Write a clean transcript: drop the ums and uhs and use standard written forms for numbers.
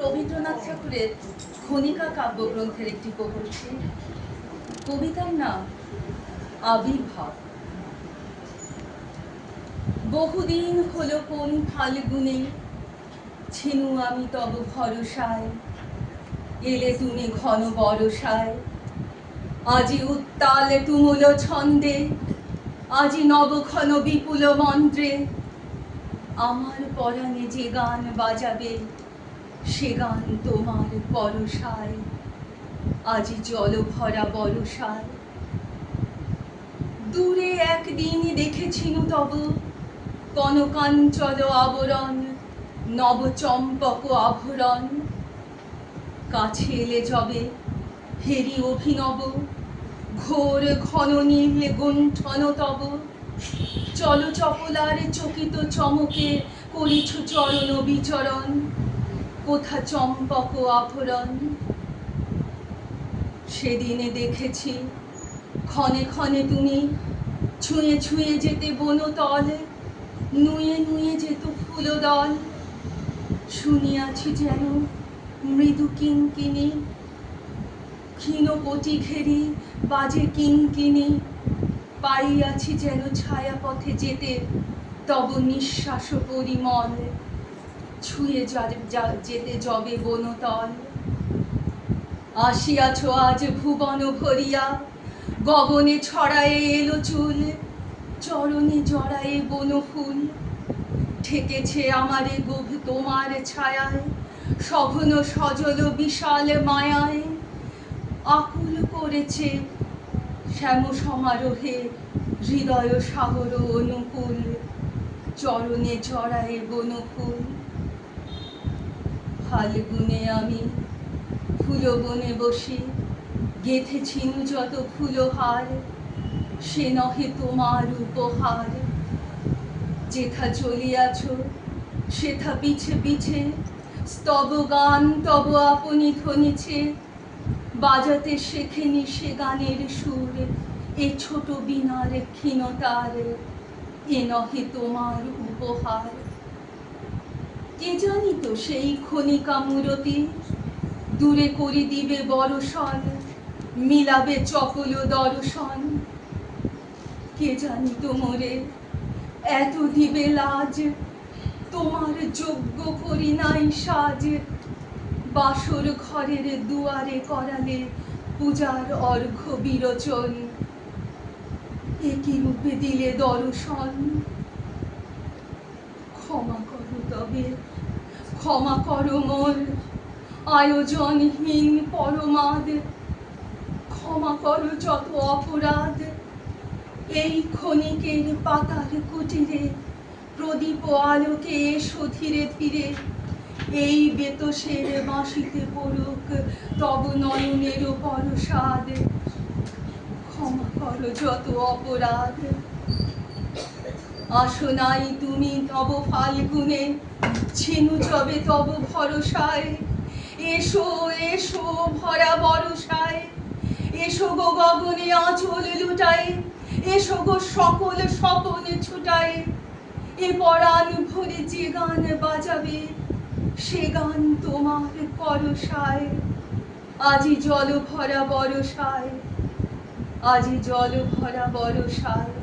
রবীন্দ্রনাথ ঠাকুরের খনিকা কাব্যগ্রন্থের একটি পড়ছি। কবিতার নাম আবির্ভাব। বহুদিন হলো কোন ফাল্গুনে ছিনু আমি তব ভরসায়, এলে তুমি ঘন বরসায়। আজি উত্তাল তুমুল ছন্দে, আজি নবঘন বিপুল মন্ত্রে, আমার পরাণে যে গান বাজাবে সে গান তোমার পরশায়। আজি জল ভরা বরসায়। দূরে একদিন দেখেছিনু তব কনকাঞ্চল আবরণ, নব চম্পক আভরণ। কাছে এলে যবে হেরি অভিনব, ঘোর ঘন নীল গুণ্ঠন তব। চল চপলার চকিত চমকে করিছু চরণ বিচরণ, কোথা চম্পক আভরণ। সেদিনে দেখেছি ক্ষণে ক্ষণে তুমি ছুঁয়ে ছুঁয়ে যেতে বনতল, নুয়ে নুয়ে যেত ফুলদল। শুনিয়াছি যেন মৃদু কিঙ্কিণী, ক্ষীণ কোটি ঘেরি বাজে কিঙ্কিণী। পাইয়াছি যেন ছায়াপথে যেতে তব নিঃশ্বাস পরিমল, ছুঁয়ে যেতে যবে বনতল। আসিয়াছ আজ ভুবন ভরিয়া, গগনে ছড়ায়ে এলো চুল, চরণে জড়ায়ে বনফুল। ঠেকেছে আমারে তোমার ছায়ায়, সঘন সজল বিশাল মায়ায়। আকুল করেছে শ্যাম সমারোহে হৃদয় সাগর অনুকূল, চরণে জড়ায়ে বনফুল। ফাল্গুনে আমি ফুলবনে বসে গেঁথেছিনু যত ফুলহার, সে নহে তোমার উপহার। যেথা চলিয়াছ সেথা পিছে পিছে, স্তব গান তব আপনি ধ্বনিছে। বাজাতে শেখেনি সে গানের সুর, এ ছোট বীণার ক্ষীণতার, এ নহে তোমার উপহার। কে জানিত সেই খনিকা মূরতি, দূরে করি দিবে বরষণ, মিলাবে চপল দর্শন। কে জানিত মোরে এত দিবে লাজ, তোমার যোগ্য করি নাই সাজ। বাসর ঘরের দুয়ারে করালে পূজার অর্ঘ্য বিরোচন, একই রূপে দিলে দর্শন। ক্ষমা করো তবে, ক্ষমা করো মোর আয়োজনহীন পরমাদ। ক্ষমা করো যত অপরাধ, এই ক্ষণিকের পাতার কুটিরে প্রদীপ আলোকে এসো ধীরে ধীরে। এই বেতসের বাঁশিতে পড়ুক তব নয়নের পরশাদ। ক্ষমা করো যত অপরাধ। আসো নাই তুমি তব ফাল্গুনে, ছিনু যবে তব ভরসায়। এসো এসো ভরা বরসায়, এসো গো গগনে আঁচল লুটায়। এসো গো সকল স্বপনে ছুটায়, এ পরাণ ভরে যে গান বাজাবে সে গান তোমার পরশায়। আজি জল ভরা বরসায়, আজি জল ভরা বরসায়।